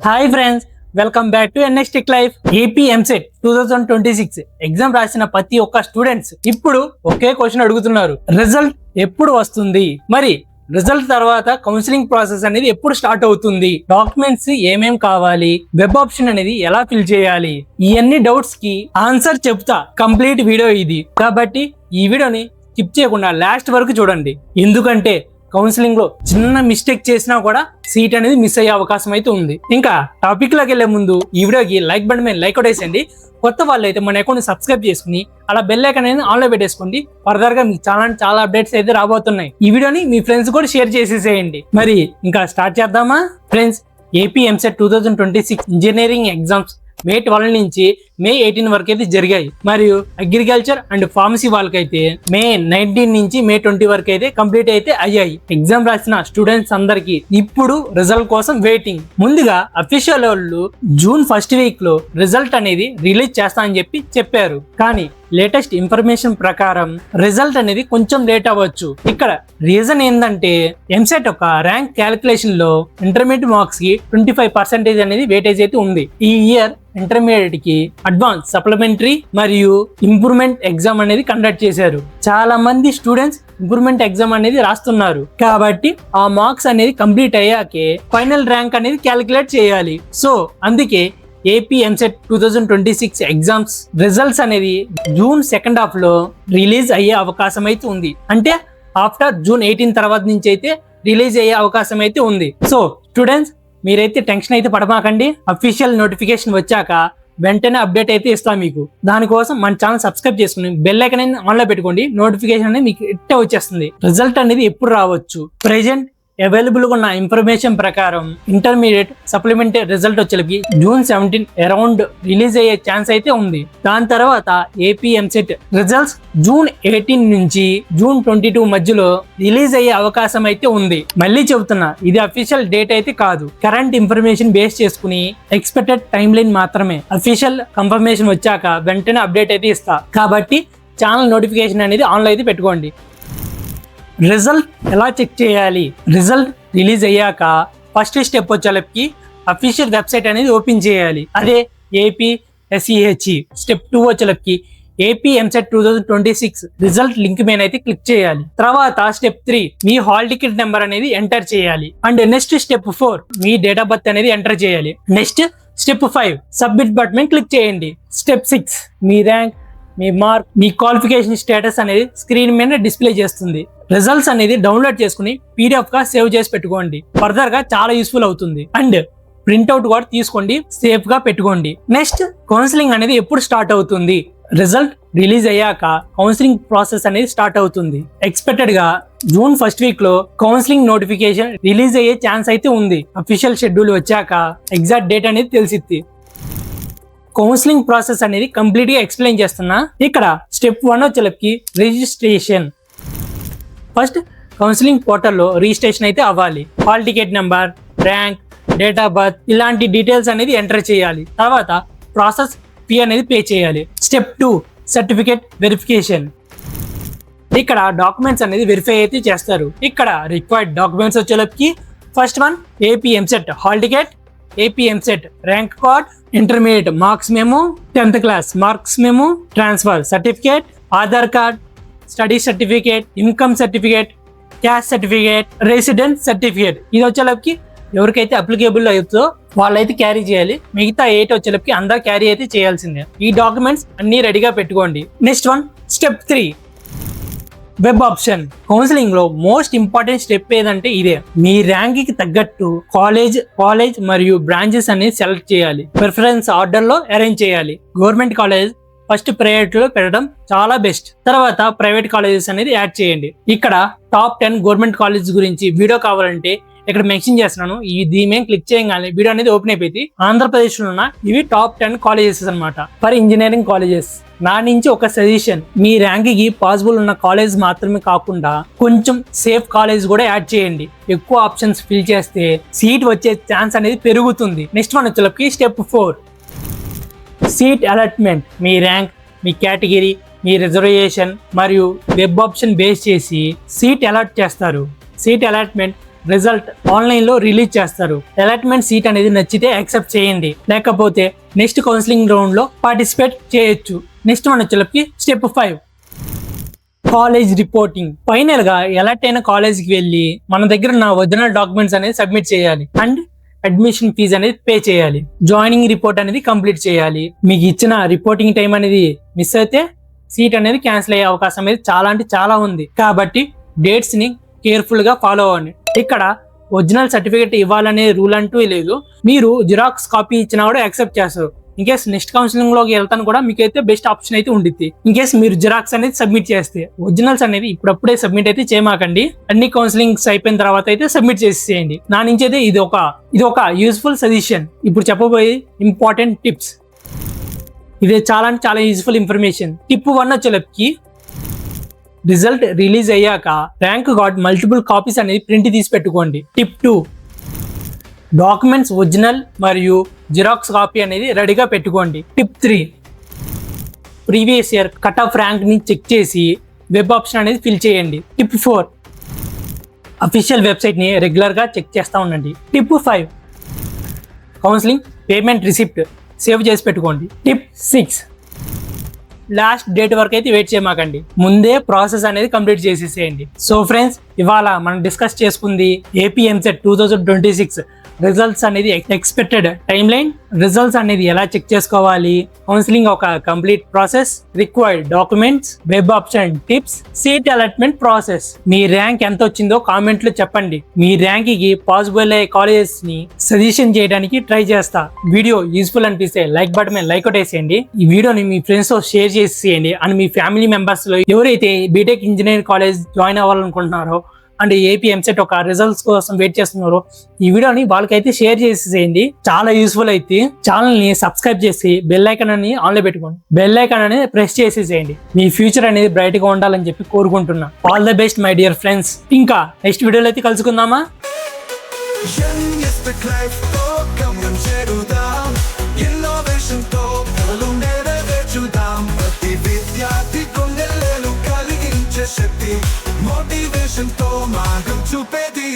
Hi friends, welcome back to NX tech life. AP EAMCET 2026 exam రాసిన ప్రతి ఒక్క students ఇప్పుడు ఒకే క్వశ్చన్ అడుగుతున్నారు, రిజల్ట్ ఎప్పుడు వస్తుంది, మరి రిజల్ట్ తర్వాత కౌన్సిలింగ్ ప్రాసెస్ అనేది ఎప్పుడు స్టార్ట్ అవుతుంది, డాక్యుమెంట్స్ ఏమేం కావాలి, వెబ్ ఆప్షన్ అనేది ఎలా ఫిల్ చేయాలి, ఇవన్నీ డౌట్స్ కి ఆన్సర్ చెప్తా. కంప్లీట్ వీడియో ఇది కాబట్టి ఈ వీడియోని స్కిప్ చేయకుండా లాస్ట్ వరకు చూడండి. ఎందుకంటే కౌన్సిలింగ్ లో చిన్న మిస్టేక్ చేసినా కూడా సీట్ అనేది మిస్ అయ్యే అవకాశం అయితే ఉంది. ఇంకా టాపిక్ లోకి వెళ్లే ముందు ఈ వీడియోకి లైక్ బటన్ మీద లైక్ కొట్టేసండి. కొత్త వాళ్ళు అయితే మన అకౌంట్ సబ్స్క్రైబ్ చేసుకుని అలా బెల్ ఐకాన్ అనేది ఆన్ లో పెట్టేసుకోండి. ఫర్దర్ గా మీకు చాలా అప్డేట్స్ అయితే రాబోతున్నాయి. ఈ వీడియోని మీ ఫ్రెండ్స్ కూడా షేర్ చేసేసేయండి. మరి ఇంకా స్టార్ట్ చేద్దామా friends? AP EAMCET 2026 engineering exams May 12 నుంచి మే 18 వరకు అయితే జరిగాయి. మరియు అగ్రికల్చర్ అండ్ ఫార్మసీ వాళ్ళకైతే మే 19 నుంచి మే 20 వరకు అయితే కంప్లీట్ అయితే అయ్యాయి. ఎగ్జామ్ రాసిన స్టూడెంట్స్ అందరికి ఇప్పుడు రిజల్ట్ కోసం వెయిటింగ్. ముందుగా అఫీషియల్ వాళ్ళు జూన్ ఫస్ట్ వీక్ లో రిజల్ట్ అనేది రిలీజ్ చేస్తా అని చెప్పారు. కానీ లేటెస్ట్ ఇన్ఫర్మేషన్ ప్రకారం రిజల్ట్ అనేది కొంచెం లేట్ అవ్వచ్చు. ఇక్కడ రీజన్ ఏంటంటే ఎంసెట్ ఒక ర్యాంక్ క్యాలిక్యులేషన్ లో ఇంటర్మీడియట్ మార్క్స్ కి 25% అనేది వెయిటేజ్ అయితే ఉంది. ఈ ఇయర్ ఇంటర్మీడియట్ కి అడ్వాన్స్ సప్లిమెంటరీ మరియు ఇంప్రూవ్మెంట్ ఎగ్జామ్ అనేది కండక్ట్ చేశారు. చాలా మంది స్టూడెంట్స్ ఇంప్రూవ్మెంట్ ఎగ్జామ్ అనేది రాస్తున్నారు. కాబట్టి ఆ మార్క్స్ అనేది కంప్లీట్ అయ్యాకే ఫైనల్ ర్యాంక్ అనేది క్యాలిక్యులేట్ చేయాలి. సో అందుకే ఏపీ ఎంసెట్ 2026 ఎగ్జామ్స్ రిజల్ట్స్ అనేది జూన్ సెకండ్ హాఫ్ లో రిలీజ్ అయ్యే అవకాశం అయితే ఉంది. అంటే ఆఫ్టర్ జూన్ 18 తర్వాత నుంచి అయితే రిలీజ్ అయ్యే అవకాశం అయితే ఉంది. సో స్టూడెంట్స్ మీరైతే టెన్షన్ అయితే పడమాకండి. అఫీషియల్ నోటిఫికేషన్ వచ్చాక వెంటనే అప్డేట్ అయితే ఇస్తాం మీకు. దానికోసం మన ఛానల్ సబ్స్క్రైబ్ చేసుకుని బెల్ ఐకాన్ అనేది ఆన్ లో పెట్టుకోండి. నోటిఫికేషన్ అనేది మీకు ఇట్టే వచ్చేస్తుంది. రిజల్ట్ అనేది ఎప్పుడు రావచ్చు? ప్రెజెంట్ అవైలబుల్ గా ఉన్న ఇన్ఫర్మేషన్ ప్రకారం ఇంటర్మీడియట్ సప్లిమెంటరీ రిజల్ట్ వచ్చేకి జూన్ 17 అరౌండ్ రిలీజ్ అయ్యే ఛాన్స్ అయితే ఉంది. దాని తర్వాత ఏపీ ఎంసెట్ రిజల్ట్స్ జూన్ 18 నుంచి జూన్ 22 మధ్యలో రిలీజ్ అయ్యే అవకాశం అయితే ఉంది. మళ్ళీ చెబుతున్నా, ఇది అఫీషియల్ డేట్ అయితే కాదు. కరెంట్ ఇన్ఫర్మేషన్ బేస్ చేసుకుని ఎక్స్పెక్టెడ్ టైం లైన్ మాత్రమే. అఫీషియల్ కన్ఫర్మేషన్ వచ్చాక వెంటనే అప్డేట్ అయితే ఇస్తా. కాబట్టి ఛానల్ నోటిఫికేషన్ అనేది ఆన్ లో అయితే పెట్టుకోండి. రిజల్ట్ ఎలా చెక్ చేయాలి? రిజల్ట్ రిలీజ్ అయ్యాక ఫస్ట్ స్టెప్ వచ్చేలకి అఫీషియల్ వెబ్సైట్ అనేది ఓపెన్ చేయాలి. అదే ఏపీ ఎస్ఈహెచ్ఈ. స్టెప్ 2 వచ్చేలకి ఏపీ ఎంసెట్ 2026 రిజల్ట్ లింక్ మీద అయితే క్లిక్ చేయాలి. తర్వాత స్టెప్ 3 మీ హాల్ టికెట్ నెంబర్ అనేది ఎంటర్ చేయాలి. అండ్ నెక్స్ట్ స్టెప్ 4 మీ డేట్ ఆఫ్ బర్త్ అనేది ఎంటర్ చేయాలి. నెక్స్ట్ స్టెప్ 5 సబ్మిట్ బటన్ మీద క్లిక్ చేయండి. స్టెప్ 6 మీ ర్యాంక్, మీ మార్క్, మీ క్వాలిఫికేషన్ స్టేటస్ అనేది స్క్రీన్ మీద డిస్ప్లే చేస్తుంది. రిజల్ట్స్ అనేది డౌన్లోడ్ చేసుకుని పీడిఎఫ్ గా సేవ్ చేసి పెట్టుకోండి. ఫర్దర్ గా చాలా యూస్ఫుల్ అవుతుంది. అండ్ ప్రింట్అవుట్ కూడా తీసుకోండి, సేఫ్ గా పెట్టుకోండి. నెక్స్ట్ కౌన్సిలింగ్ అనేది ఎప్పుడు స్టార్ట్ అవుతుంది? రిజల్ట్ రిలీజ్ అయ్యాక కౌన్సిలింగ్ ప్రాసెస్ అనేది స్టార్ట్ అవుతుంది. ఎక్స్పెక్టెడ్ గా జూన్ ఫస్ట్ వీక్ లో కౌన్సిలింగ్ నోటిఫికేషన్ రిలీజ్ అయ్యే ఛాన్స్ అయితే ఉంది. అఫీషియల్ షెడ్యూల్ వచ్చాక ఎగ్జాక్ట్ డేట్ అనేది తెలిసిద్ది. కౌన్సిలింగ్ ప్రాసెస్ అనేది కంప్లీట్ గా ఎక్స్ప్లెయిన్ చేస్తున్నా. ఇక్కడ స్టెప్ 1 వచ్చేలకి రిజిస్ట్రేషన్. ఫస్ట్ కౌన్సిలింగ్ పోర్టల్లో రిజిస్ట్రేషన్ అయితే అవ్వాలి. Hall ticket number, rank, date of birth ఇలాంటి డీటెయిల్స్ అనేది ఎంటర్ చేయాలి. తర్వాత ప్రాసెస్ ఫీ అనేది పే చేయాలి. Step 2 certificate verification. ఇక్కడ డాక్యుమెంట్స్ అనేది వెరిఫై అయితే చేస్తారు. ఇక్కడ రిక్వైర్డ్ డాక్యుమెంట్స్ వచ్చేలకి first one AP EAMCET hall ticket, AP EAMCET rank card, intermediate marks memo, 10th class marks memo, transfer certificate, Aadhaar card, study certificate, income certificate, caste certificate, resident certificate. ఇది వచ్చేలకి ఎవరికైతే applicable అవుతుందో వాళ్ళైతే carry చేయాలి. మిగతా 8 వచ్చేలకి అందరూ carry అయితే చేయాల్సిందే. ఈ డాక్యుమెంట్స్ అన్ని రెడీగా పెట్టుకోండి. Next one step 3 web option. Counselling లో మోస్ట్ ఇంపార్టెంట్ స్టెప్ ఏదంటే ఇదే. మీ ర్యాంక్ కి తగ్గట్టు కాలేజ్ మరియు బ్రాంచెస్ అనేది సెలెక్ట్ చేయాలి. ప్రిఫరెన్స్ ఆర్డర్ లో అరేంజ్ చేయాలి. గవర్నమెంట్ కాలేజ్ ఫస్ట్ ప్రయారిటీలో పెట్టడం చాలా బెస్ట్. తర్వాత ప్రైవేట్ కాలేజెస్ అనేది యాడ్ చేయండి. ఇక్కడ టాప్ 10 గవర్నమెంట్ కాలేజ్ గురించి వీడియో కావాలంటే ఇక్కడ మెన్షన్ చేస్తున్నాను. దీని మీద క్లిక్ చేయగానే వీడియో అనేది ఓపెన్ అయిపోయింది. ఆంధ్రప్రదేశ్ లో ఉన్న ఇవి టాప్ 10 కాలేజెస్ అన్నమాట ఫర్ ఇంజనీరింగ్ కాలేజెస్. నా నుంచి ఒక సజెషన్, మీ ర్యాంక్ కి పాసిబుల్ ఉన్న కాలేజ్ మాత్రమే కాకుండా కొంచెం సేఫ్ కాలేజ్ కూడా యాడ్ చేయండి. ఎక్కువ ఆప్షన్స్ ఫిల్ చేస్తే సీట్ వచ్చే ఛాన్స్ అనేది పెరుగుతుంది. నెక్స్ట్ వన్ వచ్చేలకి స్టెప్ 4 సీట్ అలాట్మెంట్. మీ ర్యాంక్, మీ కేటగిరీ, మీ రిజర్వేషన్ మరియు వెబ్ ఆప్షన్ బేస్ చేసి సీట్ అలాట్ చేస్తారు. సీట్ అలాట్మెంట్ రిజల్ట్ ఆన్లైన్ లో రిలీజ్ చేస్తారు. అలాట్మెంట్ సీట్ అనేది నచ్చితే యాక్సెప్ట్ చేయండి, లేకపోతే నెక్స్ట్ కౌన్సిలింగ్ రౌండ్ లో పార్టిసిపేట్ చేయొచ్చు. నెక్స్ట్ మన వచ్చేసరికి స్టెప్ 5, కాలేజ్ రిపోర్టింగ్. ఫైనల్ గా ఎలాంటైనా కాలేజ్ కి వెళ్ళి మన దగ్గర ఉన్న ఒరిజినల్ డాక్యుమెంట్స్ అనేది సబ్మిట్ చేయాలి అండ్ అడ్మిషన్ ఫీజు అనేది పే చేయాలి. జాయినింగ్ రిపోర్ట్ అనేది కంప్లీట్ చేయాలి. మీకు ఇచ్చిన రిపోర్టింగ్ టైం అనేది మిస్ అయితే సీట్ అనేది క్యాన్సిల్ అయ్యే అవకాశం అనేది చాలా అంటే చాలా ఉంది. కాబట్టి డేట్స్ ని కేర్ఫుల్ గా ఫాలో అవ్వండి. ఇక్కడ ఒరిజినల్ సర్టిఫికేట్ ఇవ్వాలనే రూల్ అంటూ లేదు. మీరు జిరాక్స్ కాపీ ఇచ్చినా కూడా యాక్సెప్ట్ చేస్తారు. ఇన్ కేస్ నెక్స్ట్ కౌన్సిలింగ్ లోకి వెళ్తాను కూడా మీకు అయితే బెస్ట్ ఆప్షన్ అయితే ఉంటుంది. ఇన్ కేస్ మీరు జిరాక్స్ అనేది సబ్మిట్ చేస్తే, ఒరిజినల్స్ అనేది ఇప్పుడప్పుడే సబ్మిట్ అయితే చేయమాకండి. అన్ని కౌన్సిలింగ్స్ అయిపోయిన తర్వాత అయితే సబ్మిట్ చేసేయండి. నా నుంచి అయితే ఇది ఒక యూస్ఫుల్ సజెషన్. ఇప్పుడు చెప్పబోయే ఇంపార్టెంట్ టిప్స్. ఇది చాలా అంటే చాలా యూస్ఫుల్ ఇన్ఫర్మేషన్. టిప్ 1 వచ్చేసరికి రిజల్ట్ రిలీజ్ అయ్యాక ర్యాంక్ కార్డ్ మల్టిపుల్ కాపీస్ అనేది ప్రింట్ తీసి పెట్టుకోండి. టిప్ 2, డాక్యుమెంట్స్ ఒరిజినల్ మరియు జిరాక్స్ కాపీ అనేది రెడీగా పెట్టుకోండి. Tip 3, previous year cut off rank ని చెక్ చేసి వెబ్ ఆప్షన్ అనేది ఫిల్ చేయండి. టిప్ 4, అఫీషియల్ వెబ్సైట్ ని రెగ్యులర్ గా చెక్ చేస్తూ ఉండండి. Tip 5, counselling payment receipt save చేసి పెట్టుకోండి. టిప్ 6, లాస్ట్ డేట్ వరకు అయితే వెయిట్ చేయమాకండి, ముందే ప్రాసెస్ అనేది కంప్లీట్ చేసేసేయండి. సో ఫ్రెండ్స్, ఇవాళ మనం డిస్కస్ చేసుకుంది ఏపీ ఎంసెట్ 2026 రిజల్ట్స్ అనేది ఎక్స్పెక్టెడ్ టైమ్ లైన్, రిజల్ట్స్ అనేది ఎలా చెక్ చేసుకోవాలి, కౌన్సిలింగ్ ఒక complete process, required documents, web option tips, seat allotment process. మీ ర్యాంక్ ఎంత వచ్చిందో కామెంట్ లో చెప్పండి. మీ ర్యాంక్ కి పాసిబుల్ అయ్యే కాలేజెస్ ని సజెషన్ చేయడానికి ట్రై చేస్తా. వీడియో యూస్ఫుల్ అనిపిస్తే లైక్ బటన్ మీద లైక్ కొట్టేసేయండి. ఈ వీడియోని మీ ఫ్రెండ్స్ తో షేర్ చేసేయండి. అండ్ మీ ఫ్యామిలీ మెంబర్స్ లో ఎవరైతే బీటెక్ ఇంజనీరింగ్ కాలేజ్ జాయిన్ అవ్వాలనుకుంటున్నారో అండ్ ఏపీ ఎంసెట్ ఒక రిజల్ట్స్ కోసం వెయిట్ చేస్తున్నారు, ఈ వీడియోని వాళ్ళకైతే షేర్ చేసేసేయండి. చాలా యూస్ఫుల్ అయితే ఛానల్ ని సబ్స్క్రైబ్ చేసి బెల్ ఐకాన్ అని ఆన్ లో పెట్టుకోండి. బెల్ ఐకాన్ అనేది ప్రెస్ చేసేసేయండి. మీ ఫ్యూచర్ అనేది బ్రైట్ గా ఉండాలని చెప్పి కోరుకుంటున్నా. All the best my dear friends. ఇంకా నెక్స్ట్ వీడియోలో అయితే కలుసుకుందామా. మోటివేషన్ తో మార్గం చూపేది